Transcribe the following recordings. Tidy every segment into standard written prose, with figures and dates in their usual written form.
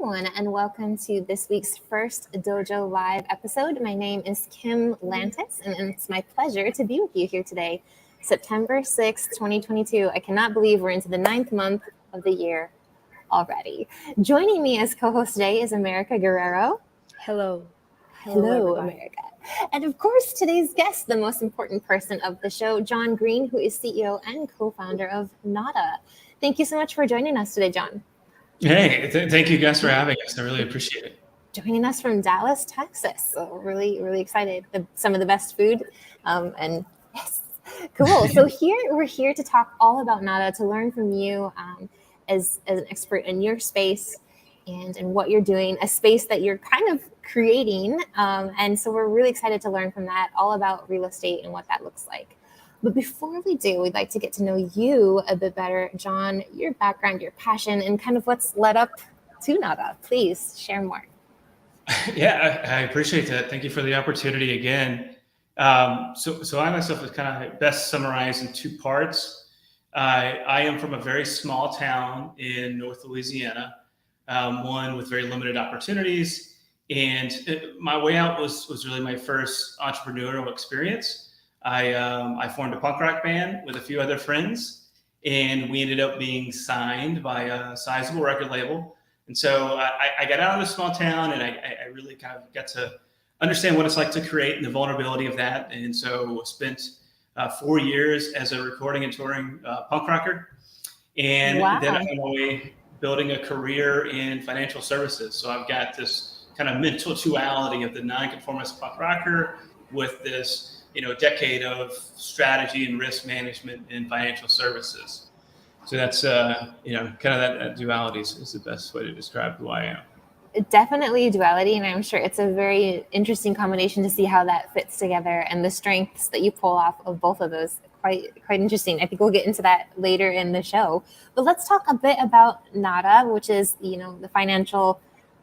everyone, and welcome to this week's first Dojo Live episode. My name is Kim Lantis, and it's my pleasure to be with you here today, September 6th, 2022. I cannot believe we're into the 9th month of the year already. Joining me as co-host today is America Guerrero. Hello. Hello, America. And of course, today's guest, the most important person of the show, John Green, who is CEO and co-founder of Nada. Thank you so much for joining us today, John. Hey, thank you guys for having us. I really appreciate it. Joining us from Dallas, Texas. So really excited. Some of the best food. And yes, cool. So we're here to talk all about Nada, to learn from you as an expert in your space and what you're doing, a space that you're kind of creating. And so we're really excited to learn from that, all about real estate and what that looks like. But before we do, we'd like to get to know you a bit better. John, your background, your passion, and kind of what's led up to Nada. Please share more. Yeah, I appreciate that. Thank you for the opportunity again. So I myself is kind of best summarized in two parts. I am from a very small town in North Louisiana, one with very limited opportunities. And my way out was really my first entrepreneurial experience. I formed a punk rock band with a few other friends, and we ended up being signed by a sizable record label. And so I got out of the small town, and I really kind of got to understand what it's like to create and the vulnerability of that. And so spent 4 years as a recording and touring punk rocker. And then I went away building a career in financial services. So I've got this kind of mental duality of the nonconformist punk rocker with this decade of strategy and risk management in financial services. So that's, kind of that duality is the best way to describe who I am. Definitely duality, and I'm sure it's a very interesting combination to see how that fits together and the strengths that you pull off of both of those. Quite interesting. I think we'll get into that later in the show. But let's talk a bit about Nada, which is, the financial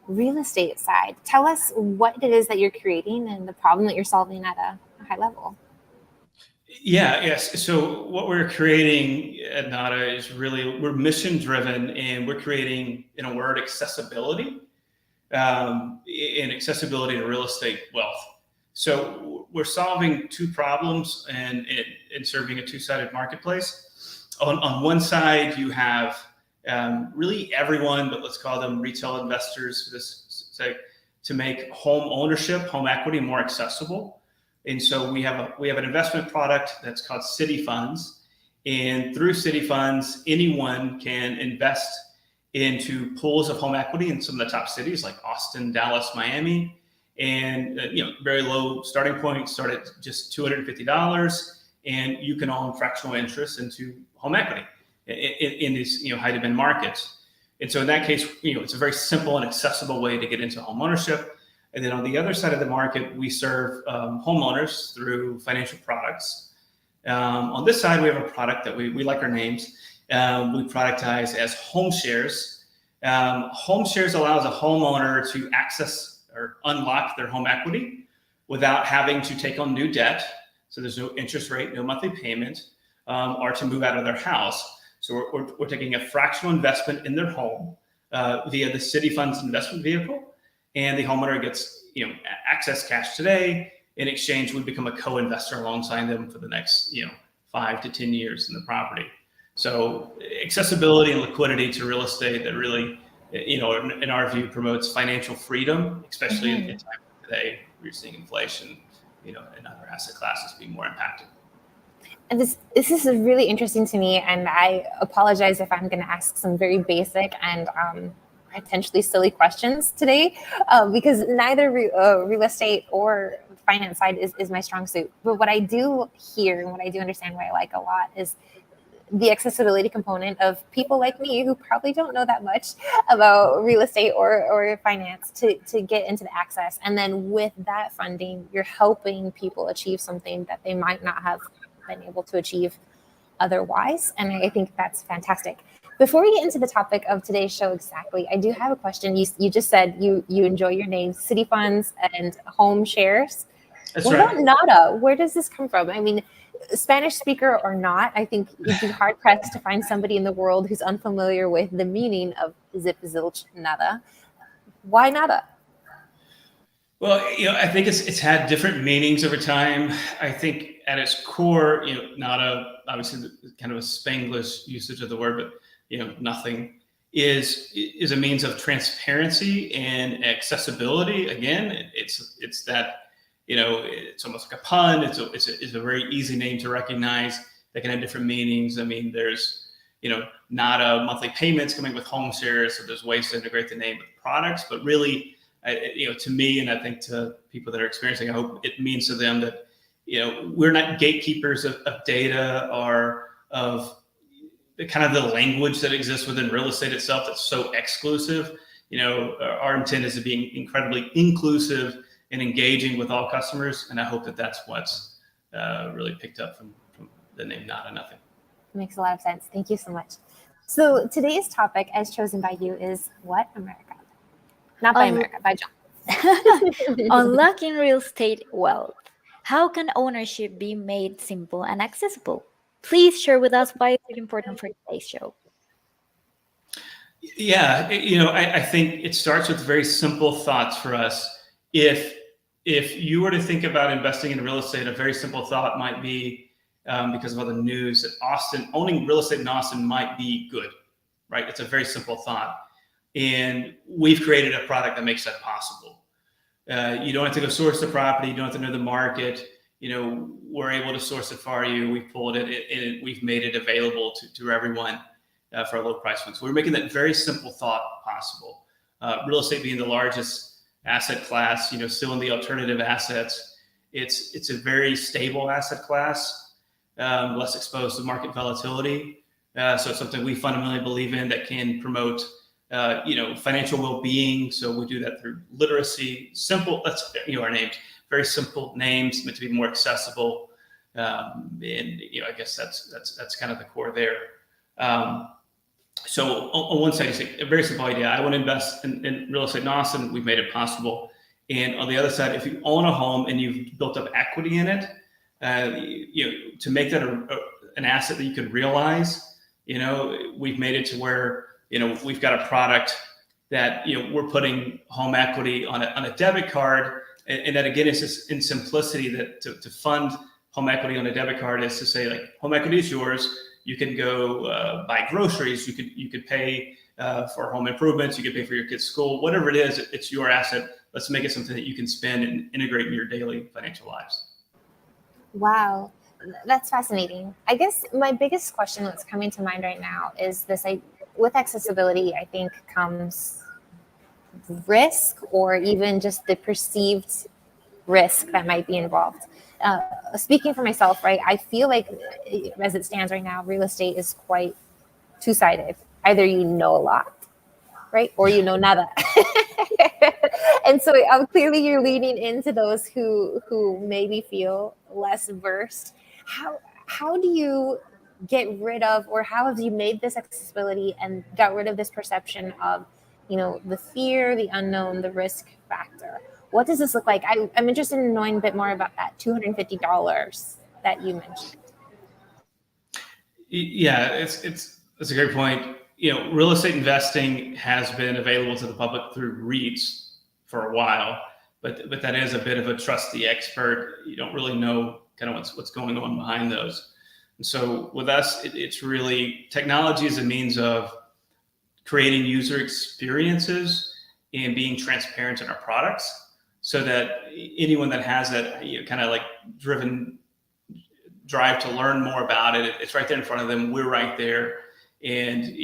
real estate side. Tell us what it is that you're creating and the problem that you're solving at a high level. Yes. So what we're creating at Nada is we're mission driven, and we're creating, in a word, accessibility, and accessibility to real estate wealth. So we're solving two problems and serving a two-sided marketplace. On one side, you have really everyone, but let's call them retail investors for this sake, to make home ownership, home equity more accessible. And so we have an investment product that's called City Funds, and through City Funds, anyone can invest into pools of home equity in some of the top cities like Austin, Dallas, Miami, and very low starting point, start at just $250, and you can own fractional interest into home equity in these high demand markets. And so in that case, it's a very simple and accessible way to get into home ownership. And then on the other side of the market, we serve homeowners through financial products. On this side, we have a product that we like our names. We productize as home shares. Home shares allows a homeowner to access or unlock their home equity without having to take on new debt. So there's no interest rate, no monthly payment, or to move out of their house. So we're taking a fractional investment in their home via the City Funds investment vehicle. And the homeowner gets, access cash today. In exchange, we become a co-investor alongside them for the next, 5 to 10 years in the property. So accessibility and liquidity to real estate that really, in our view, promotes financial freedom, especially in times today. We're seeing inflation, and other asset classes being more impacted. And this is really interesting to me, and I apologize if I'm going to ask some very basic and potentially silly questions today, because neither real estate or finance side is my strong suit. But what I do hear and what I do understand, what I like a lot, is the accessibility component of people like me who probably don't know that much about real estate or finance to get into the access. And then with that funding, you're helping people achieve something that they might not have been able to achieve otherwise. And I think that's fantastic. Before we get into the topic of today's show exactly, I do have a question. You just said you enjoy your name, City Funds and home shares. That's what right. about Nada? Where does this come from? I mean, Spanish speaker or not, I think you'd be hard pressed to find somebody in the world who's unfamiliar with the meaning of zip, zilch, nada. Why nada? Well, I think it's had different meanings over time. I think at its core, nada, obviously kind of a Spanglish usage of the word, but nothing is a means of transparency and accessibility. Again, it's that it's almost like a pun. It's a very easy name to recognize that can have different meanings. I mean, there's nada monthly payments coming with home shares, so there's ways to integrate the name with products, but really. To me, and I think to people that are experiencing, I hope it means to them that, we're not gatekeepers of data or of the kind of the language that exists within real estate itself that's so exclusive. Our intent is to be incredibly inclusive and engaging with all customers. And I hope that that's what's really picked up from the name Nada Nothing. Makes a lot of sense. Thank you so much. So today's topic, as chosen by you, is what, America? Not by America, by John. Unlocking real estate wealth. How can ownership be made simple and accessible? Please share with us why it's important for today's show. Yeah, I think it starts with very simple thoughts for us. If you were to think about investing in real estate, a very simple thought might be, because of all the news, that owning real estate in Austin might be good, right? It's a very simple thought. And we've created a product that makes that possible. You don't have to go source the property. You don't have to know the market. We're able to source it for you. We've pulled it and we've made it available to everyone for a low price point. So we're making that very simple thought possible. Real estate being the largest asset class, still in the alternative assets. It's a very stable asset class, less exposed to market volatility. So it's something we fundamentally believe in that can promote financial well-being. So we do that through literacy, simple, that's, our names, very simple names meant to be more accessible. And, I guess that's kind of the core there. So on one side, you say a very simple idea. I want to invest in real estate in Austin. We've made it possible. And on the other side, if you own a home and you've built up equity in it, to make that an asset that you can realize, we've made it to where, we've got a product that, we're putting home equity on a debit card. And that, again, is just in simplicity that to fund home equity on a debit card is to say, like, home equity is yours. You can go buy groceries. You could pay for home improvements. You could pay for your kids' school, whatever it is, it's your asset. Let's make it something that you can spend and integrate in your daily financial lives. Wow. That's fascinating. I guess my biggest question that's coming to mind right now is this: with accessibility, I think comes risk, or even just the perceived risk that might be involved. Speaking for myself, right, I feel like as it stands right now, real estate is quite two-sided. Either you know a lot, right, or you know nada. And so clearly you're leaning into those who maybe feel less versed. How do you get rid of, or how have you made this accessibility and got rid of this perception of, the fear, the unknown, the risk factor? What does this look like? I'm interested in knowing a bit more about that $250 that you mentioned. Yeah, it's a great point. Real estate investing has been available to the public through REITs for a while, but that is a bit of a trust the expert. You don't really know kind of what's going on behind those. And so with us, it's really, technology is a means of creating user experiences and being transparent in our products, so that anyone that has that kind of like drive to learn more about it, it's right there in front of them. We're right there. And,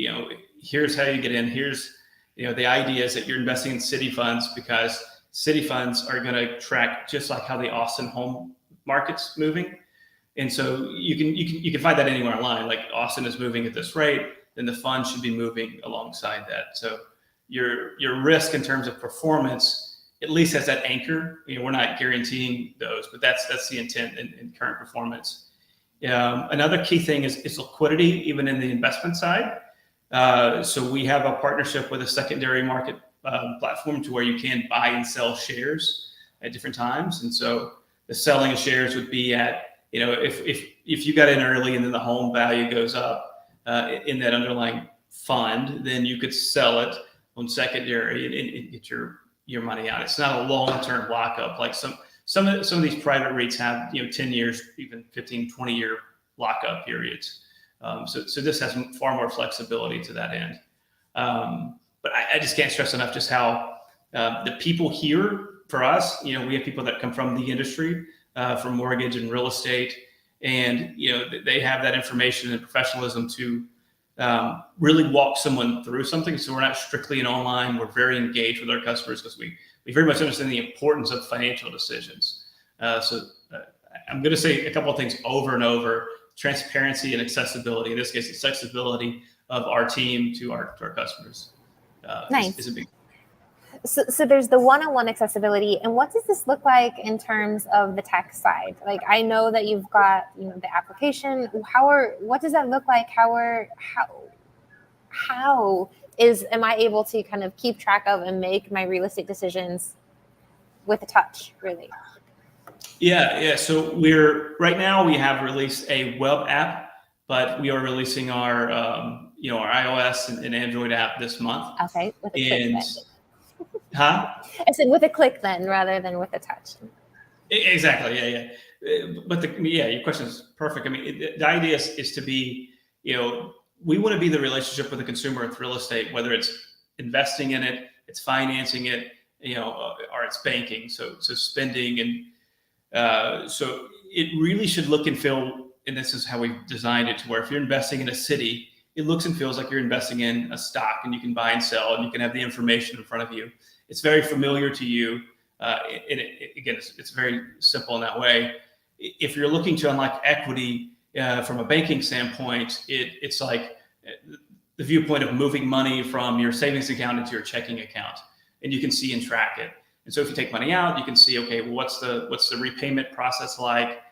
here's how you get in. Here's, the idea is that you're investing in city funds, because city funds are going to track just like how the Austin home market's moving. And so you can find that anywhere online. Like, Austin is moving at this rate, then the fund should be moving alongside that. So your risk in terms of performance at least has that anchor. We're not guaranteeing those, but that's the intent in current performance. Another key thing is liquidity, even in the investment side. So we have a partnership with a secondary market platform to where you can buy and sell shares at different times. And so the selling of shares would be at, if you got in early and then the home value goes up in that underlying fund, then you could sell it on secondary and get your money out. It's not a long-term lockup like some of these private REITs have, 10 years, even 15, 20-year lockup periods. So this has far more flexibility to that end. But I just can't stress enough just how the people here for us, we have people that come from the industry, from mortgage and real estate, and they have that information and professionalism to really walk someone through something. So we're not strictly an online. We're very engaged with our customers because we very much understand the importance of financial decisions. I'm going to say a couple of things over and over: transparency and accessibility. In this case, accessibility of our team to our customers. Nice. Is a big. So there's the one-on-one accessibility, and what does this look like in terms of the tech side? Like, I know that you've got the application. What does that look like? Am I able to kind of keep track of and make my real estate decisions with a touch, really? Yeah. So right now we have released a web app, but we are releasing our our iOS and Android app this month. Okay, with a click then. Huh? I said with a click then, rather than with a touch. Exactly. Yeah. But your question is perfect. I mean, the idea is to be, we want to be the relationship with the consumer with real estate, whether it's investing in it, it's financing it, or it's banking. So spending so it really should look and feel, and this is how we've designed it, to where if you're investing in a city, it looks and feels like you're investing in a stock, and you can buy and sell, and you can have the information in front of you. It's very familiar to you. Again, it's very simple in that way. If you're looking to unlock equity from a banking standpoint, it's like the viewpoint of moving money from your savings account into your checking account, and you can see and track it. And so if you take money out, you can see, okay, well, what's the repayment process like?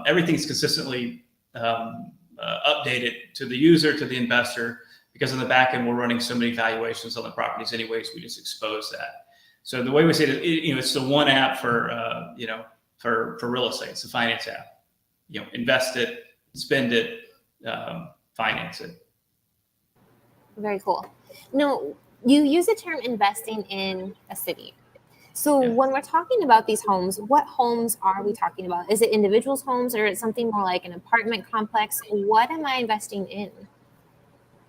Everything's consistently updated to the user, to the investor, because in the back end, we're running so many valuations on the properties anyways, we just expose that. So the way we say it, it's the one app for real estate. It's a finance app. Invest it, spend it, finance it. Very cool. Now, you use the term investing in a city. So when we're talking about these homes, what homes are we talking about? Is it individuals' homes, or is it something more like an apartment complex? What am I investing in?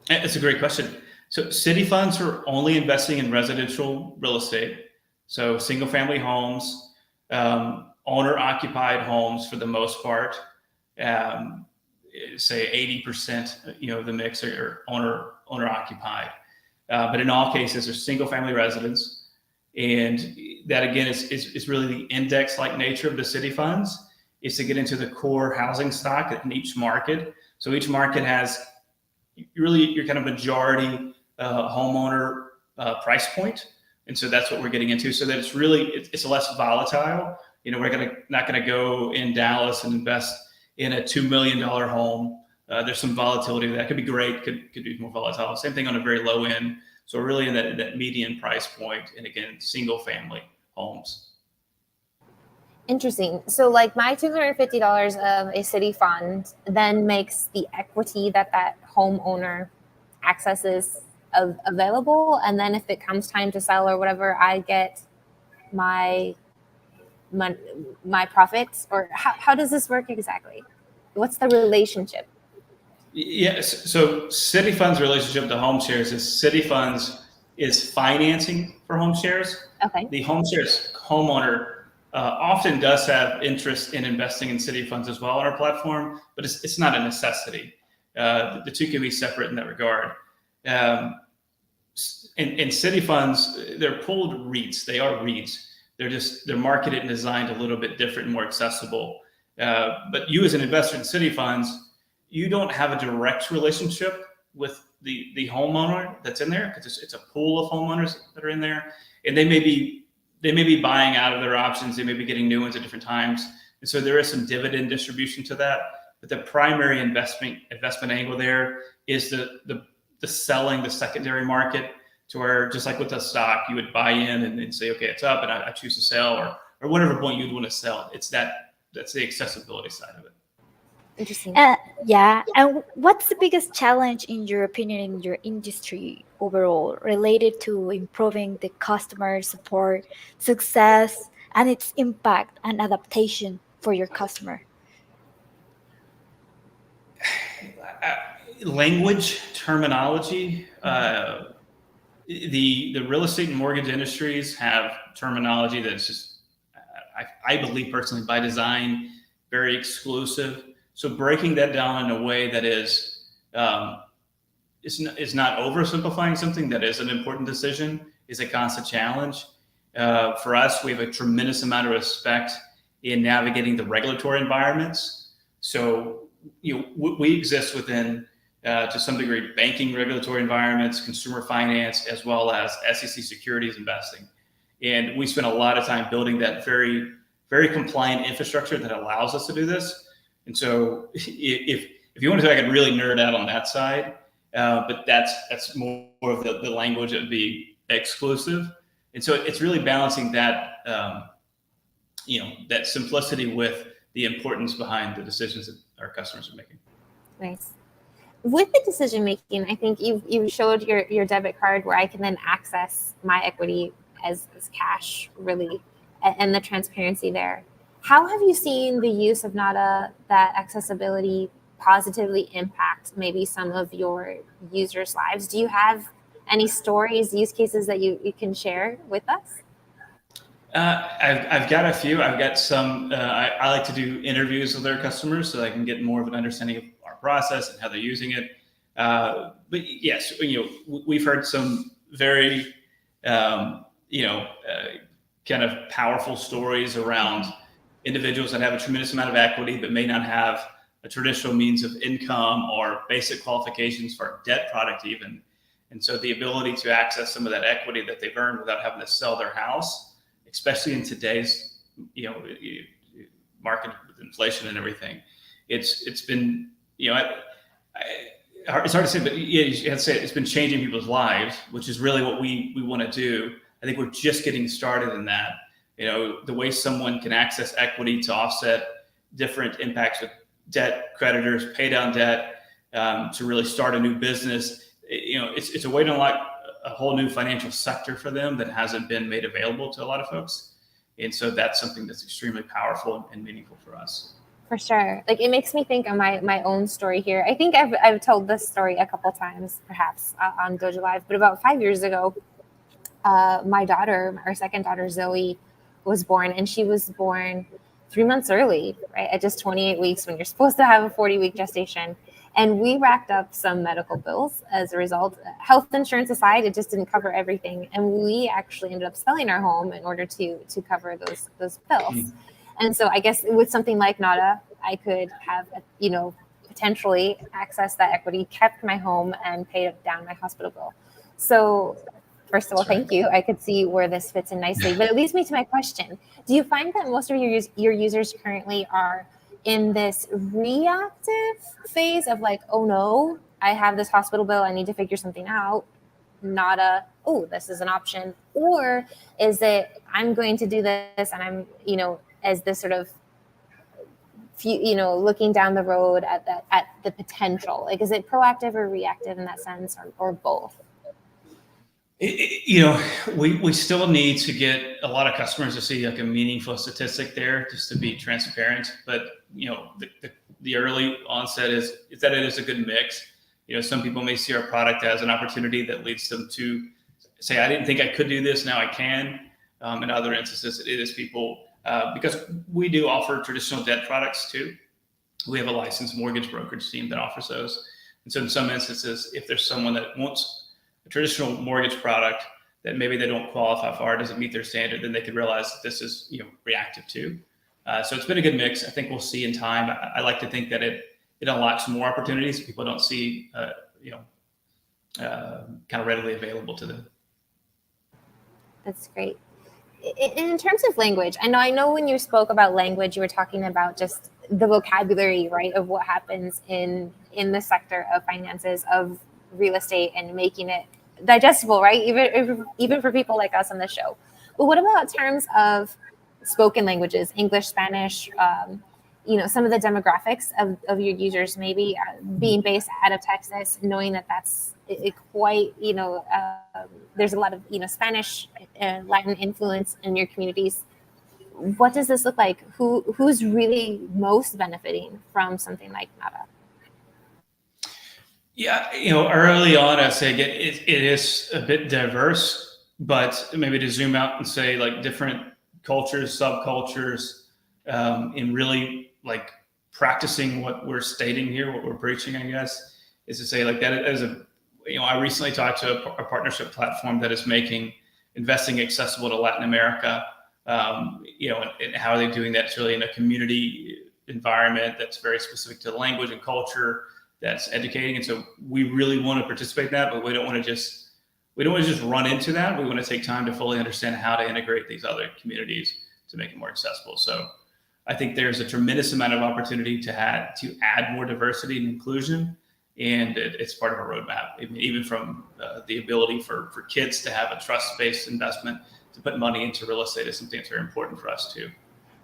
That's a great question. So city funds are only investing in residential real estate. So single family homes, owner-occupied homes for the most part. Say 80%, of the mix are owner-occupied. But in all cases, they're single family residents. And that, again, is really the index-like nature of the city funds, is to get into the core housing stock in each market. So each market has really your kind of majority homeowner price point. And so that's what we're getting into, so that it's less volatile. We're not going to go in Dallas and invest in a $2 million home. There's some volatility that could be great, could be more volatile. Same thing on a very low end. So we're really in that median price point, and again, single family homes. Interesting. So like my $250 of a city fund then makes the equity that homeowner accesses available. And then if it comes time to sell or whatever, I get my profits, or how does this work exactly? What's the relationship? Yes. So City Funds' relationship to home shares is City Funds is financing for home shares. Okay. The home shares homeowner often does have interest in investing in City Funds as well on our platform, but it's not a necessity. The two can be separate in that regard. In City Funds, they're pooled REITs. They are REITs. They're marketed and designed a little bit different and more accessible. But you as an investor in City Funds, you don't have a direct relationship with the homeowner that's in there, because it's a pool of homeowners that are in there, and they may be buying out of their options. They may be getting new ones at different times, and so there is some dividend distribution to that. But the primary investment angle there is the selling the secondary market, to where, just like with the stock, you would buy in and then say, okay, it's up, and I choose to sell, or whatever point you'd want to sell. That's the accessibility side of it. Interesting. Yeah. And what's the biggest challenge, in your opinion, in your industry overall related to improving the customer support, success, and its impact and adaptation for your customer? Language, terminology. The real estate and mortgage industries have terminology that's just, I believe personally, by design, very exclusive. So breaking that down in a way that is not oversimplifying something that is an important decision is a constant challenge. For us, we have a tremendous amount of respect in navigating the regulatory environments. So we exist within, to some degree, banking regulatory environments, consumer finance, as well as SEC securities investing. And we spend a lot of time building that very, very compliant infrastructure that allows us to do this. And so if you want to, I could really nerd out on that side, but that's more of the language that would be exclusive. And so it's really balancing that, that simplicity with the importance behind the decisions that our customers are making. Nice. With the decision making, I think you showed your debit card where I can then access my equity as cash, really, and the transparency there. How have you seen the use of Nada, that accessibility, positively impact maybe some of your users' lives? Do you have any stories, use cases that you can share with us? I've got a few. I've got some. I like to do interviews with our customers so I can get more of an understanding of our process and how they're using it. But yes, we've heard some very, kind of powerful stories around individuals that have a tremendous amount of equity but may not have a traditional means of income or basic qualifications for a debt product even. And so the ability to access some of that equity that they've earned without having to sell their house, especially in today's, market with inflation and everything, it's been, it's hard to say, but you have to say it's been changing people's lives, which is really what we want to do. I think we're just getting started in that. The way someone can access equity to offset different impacts with debt, creditors, pay down debt, to really start a new business. It's a way to unlock a whole new financial sector for them that hasn't been made available to a lot of folks. And so that's something that's extremely powerful and meaningful for us. For sure. Like, it makes me think of my own story here. I think I've told this story a couple times, perhaps, on dojolive, but about 5 years ago, my daughter, our second daughter, Zoe, was born, and she was born 3 months early, right? At just 28 weeks when you're supposed to have a 40-week gestation. And we racked up some medical bills as a result. Health insurance aside, it just didn't cover everything. And we actually ended up selling our home in order to cover those bills. Mm-hmm. And so I guess with something like Nada, I could have, potentially access that equity, kept my home, and paid down my hospital bill. So first of all, thank you. I could see where this fits in nicely. But it leads me to my question. Do you find that most of your users currently are in this reactive phase of like, oh no, I have this hospital bill, I need to figure something out, Nada, oh, this is an option? Or is it, I'm going to do this, and I'm, as this sort of, looking down the road at the potential? Like, is it proactive or reactive in that sense, or both? We still need to get a lot of customers to see like a meaningful statistic there, just to be transparent. But the early onset is that it is a good mix. Some people may see our product as an opportunity that leads them to say, I didn't think I could do this, now I can. In other instances, it is people, because we do offer traditional debt products too. We have a licensed mortgage brokerage team that offers those. And so in some instances, if there's someone that wants a traditional mortgage product that maybe they don't qualify for, doesn't meet their standard, then they could realize that this is reactive too. So it's been a good mix. I think we'll see in time. I like to think that it unlocks more opportunities people don't see, kind of readily available to them. That's great. In terms of language, I know when you spoke about language, you were talking about just the vocabulary, right, of what happens in the sector of finances, of real estate, and making it digestible, right? Even for people like us on the show. But what about terms of spoken languages, English, Spanish, some of the demographics of your users, maybe being based out of Texas, knowing that that's quite, there's a lot of, Spanish and Latin influence in your communities. What does this look like? Who's really most benefiting from something like NADA? Yeah, early on, I say again, it is a bit diverse, but maybe to zoom out and say like different cultures, subcultures, in really like practicing what we're stating here, what we're preaching, I guess, is to say like that as I recently talked to a partnership platform that is making investing accessible to Latin America. And how are they doing that? It's really in a community environment that's very specific to language and culture, that's educating. And so we really want to participate in that, but we don't want to just run into that. We want to take time to fully understand how to integrate these other communities to make it more accessible. So I think there's a tremendous amount of opportunity to add more diversity and inclusion. And it's part of our roadmap. I mean, even from the ability for kids to have a trust-based investment, to put money into real estate is something that's very important for us too.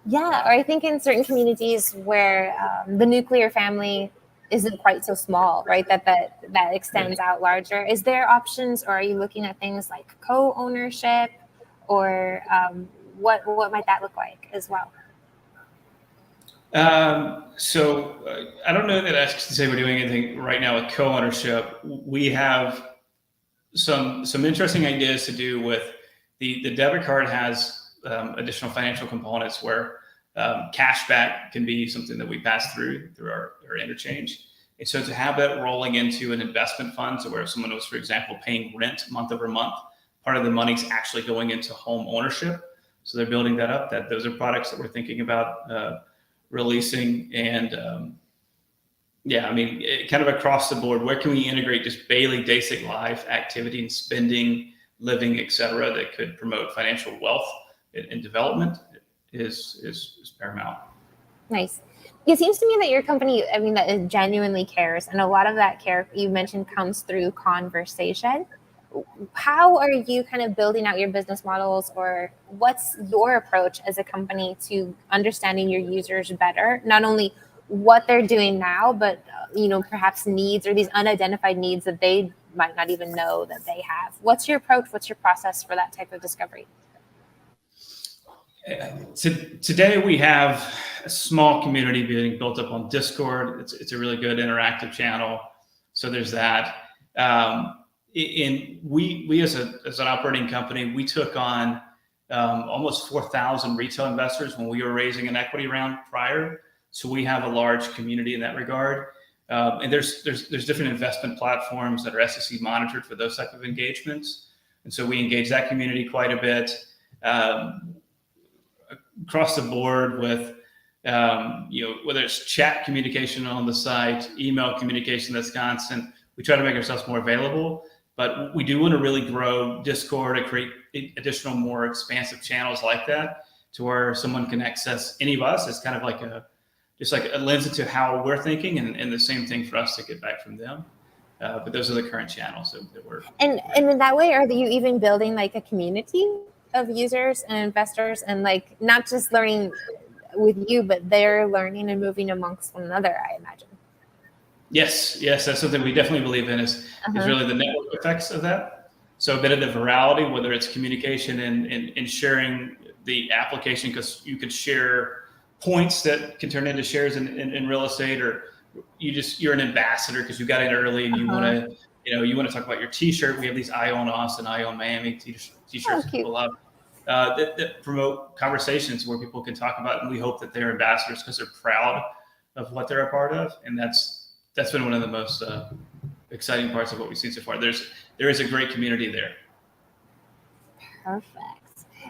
Yeah, or I think in certain communities where the nuclear family isn't quite so small, right? That extends out larger. Is there options, or are you looking at things like co-ownership, or what might that look like as well? So I don't know that I can say we're doing anything right now with co-ownership. We have some interesting ideas to do with the debit card has additional financial components where cash back can be something that we pass through our interchange. And so to have that rolling into an investment fund, so where someone was, for example, paying rent month over month, part of the money's actually going into home ownership. So they're building that up. Those are products that we're thinking about releasing. And kind of across the board, where can we integrate just daily basic life activity and spending, living, et cetera, that could promote financial wealth and development is paramount. Nice. It seems to me that your company, that it genuinely cares. And a lot of that care you mentioned comes through conversation. How are you kind of building out your business models, or what's your approach as a company to understanding your users better? Not only what they're doing now, but, perhaps needs or these unidentified needs that they might not even know that they have. What's your approach? What's your process for that type of discovery? Today we have a small community being built up on Discord. It's a really good interactive channel. So there's that. We as an operating company, we took on almost 4,000 retail investors when we were raising an equity round prior. So we have a large community in that regard. And there's different investment platforms that are SEC monitored for those type of engagements. And so we engage that community quite a bit. Across the board with, whether it's chat communication on the site, email communication that's constant, we try to make ourselves more available, but we do want to really grow Discord and create additional, more expansive channels like that to where someone can access any of us. It's kind of like a lens into how we're thinking, and the same thing for us to get back from them. But those are the current channels that we're. And in that way, are you even building like a community of users and investors, and like not just learning with you, but they're learning and moving amongst one another, I imagine? Yes, that's something we definitely believe in is really the network effects of that. So a bit of the virality, whether it's communication and sharing the application, because you could share points that can turn into shares in real estate, or you're an ambassador because you got in early and you want to talk about your T-shirt. We have these I Own Austin, I Own Miami T-shirts that people love that promote conversations where people can talk about, and we hope that they're ambassadors because they're proud of what they're a part of, and that's been one of the most exciting parts of what we've seen so far. There is a great community there. Perfect.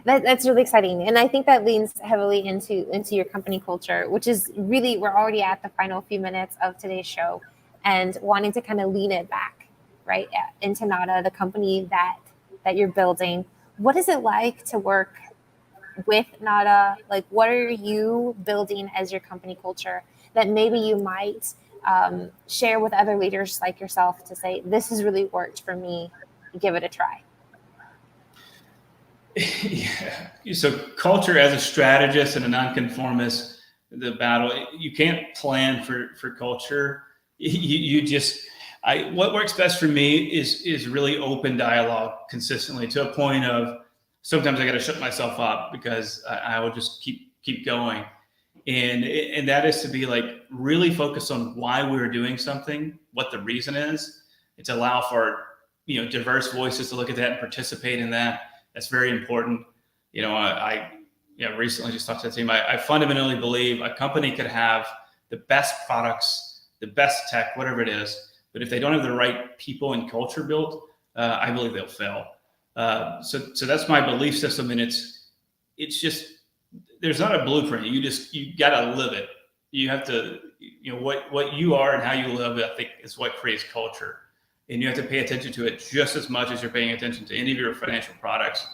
That's really exciting, and I think that leans heavily into your company culture, which is really, we're already at the final few minutes of today's show, and wanting to kind of lean it back, right, into NADA, the company that you're building. What is it like to work with NADA? Like, what are you building as your company culture that maybe you might share with other leaders like yourself to say, this has really worked for me, give it a try? Yeah. So culture, as a strategist and a nonconformist, the battle, you can't plan for culture. What works best for me is really open dialogue consistently, to a point of sometimes I got to shut myself up because I will just keep going. And that is to be like really focused on why we're doing something, what the reason is, and to allow for diverse voices to look at that and participate in that. That's very important. I recently just talked to the team. I fundamentally believe a company could have the best products, the best tech, whatever it is, but if they don't have the right people and culture built, I believe they'll fail. So that's my belief system, and it's just, there's not a blueprint. You gotta live it. You have to, what you are and how you live, I think, is what creates culture. And you have to pay attention to it just as much as you're paying attention to any of your financial products,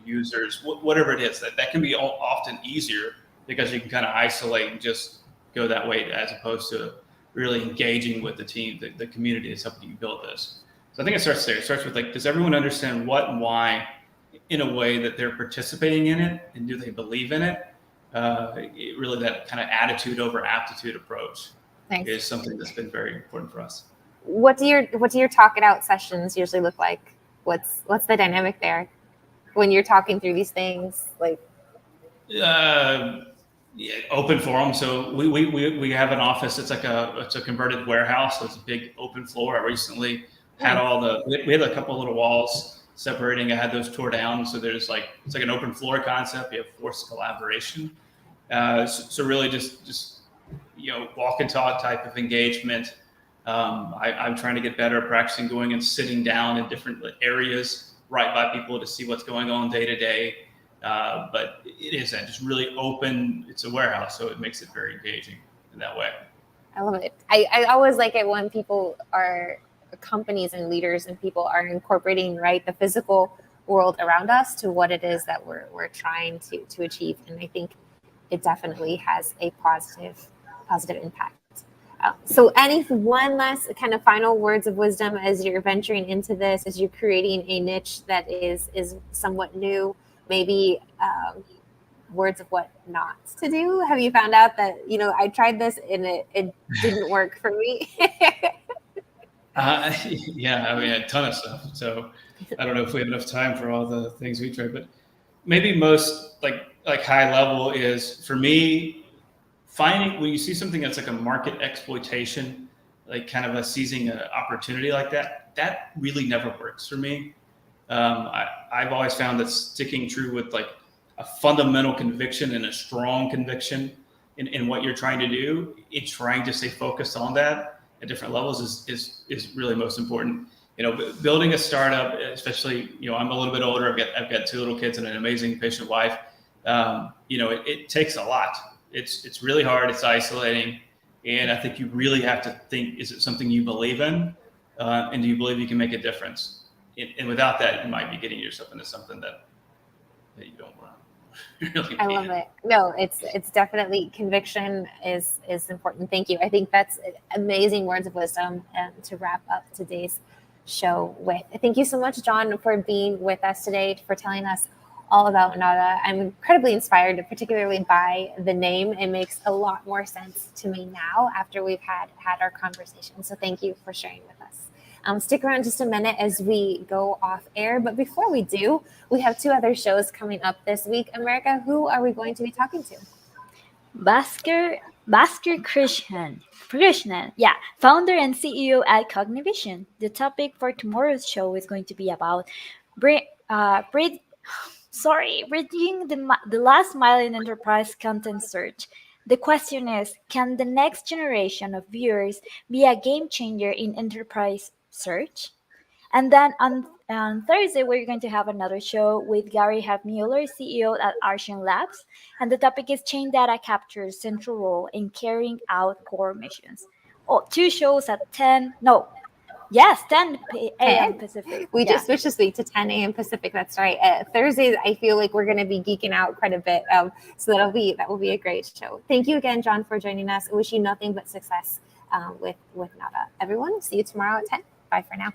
users, whatever it is. That can be often easier because you can kind of isolate and just go that way, as opposed to really engaging with the team, the community that's helping you build this. So I think it starts there. It starts with, like, does everyone understand what and why, in a way that they're participating in it, and do they believe in it? Really, that kind of attitude over aptitude approach is something that's been very important for us. What do your talk it out sessions usually look like? What's the dynamic there when you're talking through these things? Like, open forum. So we have an office. It's a converted warehouse. So it's a big open floor. I recently had we had a couple of little walls separating. I had those tore down. So it's like an open floor concept. You have forced collaboration. So really just walk and talk type of engagement. I'm trying to get better at practicing going and sitting down in different areas right by people to see what's going on day to day. But it is just really open. It's a warehouse, so it makes it very engaging in that way. I love it. I always like it when companies and leaders and people are incorporating the physical world around us to what it is that we're trying to achieve. And I think it definitely has a positive impact. So any one last kind of final words of wisdom as you're venturing into this, as you're creating a niche that is somewhat new, maybe words of what not to do? Have you found out that, I tried this and it didn't work for me? Yeah, I mean, a ton of stuff. So I don't know if we have enough time for all the things we tried, but maybe most like high level is, for me, finding when you see something that's like a market exploitation, like kind of a seizing an opportunity like that really never works for me. I've always found that sticking true with like a fundamental conviction and a strong conviction in what you're trying to do, it's trying to stay focused on that at different levels is really most important. Building a startup, especially, I'm a little bit older. I've got 2 little kids and an amazing patient wife. It takes a lot. It's really hard. It's isolating. And I think you really have to think, is it something you believe in? And do you believe you can make a difference? And without that, you might be getting yourself into something that you don't want. I love it. No, it's definitely, conviction is important. Thank you. I think that's amazing words of wisdom to wrap up today's show with. Thank you so much, John, for being with us today, for telling us all about Nada. I'm incredibly inspired, particularly by the name. It makes a lot more sense to me now after we've had our conversation. So thank you for sharing with us. Stick around just a minute as we go off air. But before we do, we have 2 other shows coming up this week. America, who are we going to be talking to? Bhaskar Krishnan, founder and CEO at Cognivision. The topic for tomorrow's show is going to be about bridging the last mile in enterprise content search. The question is, can the next generation of viewers be a game changer in enterprise search? And then on Thursday, we're going to have another show with Gary Mueller, CEO at Artian Labs. And the topic is chain data capture's central role in carrying out core missions. 2 shows at 10 a.m. Pacific. We just switched this week to 10 a.m. Pacific. That's right. Thursdays, I feel like we're going to be geeking out quite a bit. So that will be a great show. Thank you again, John, for joining us. I wish you nothing but success with Nada. Everyone, see you tomorrow at 10. Bye for now.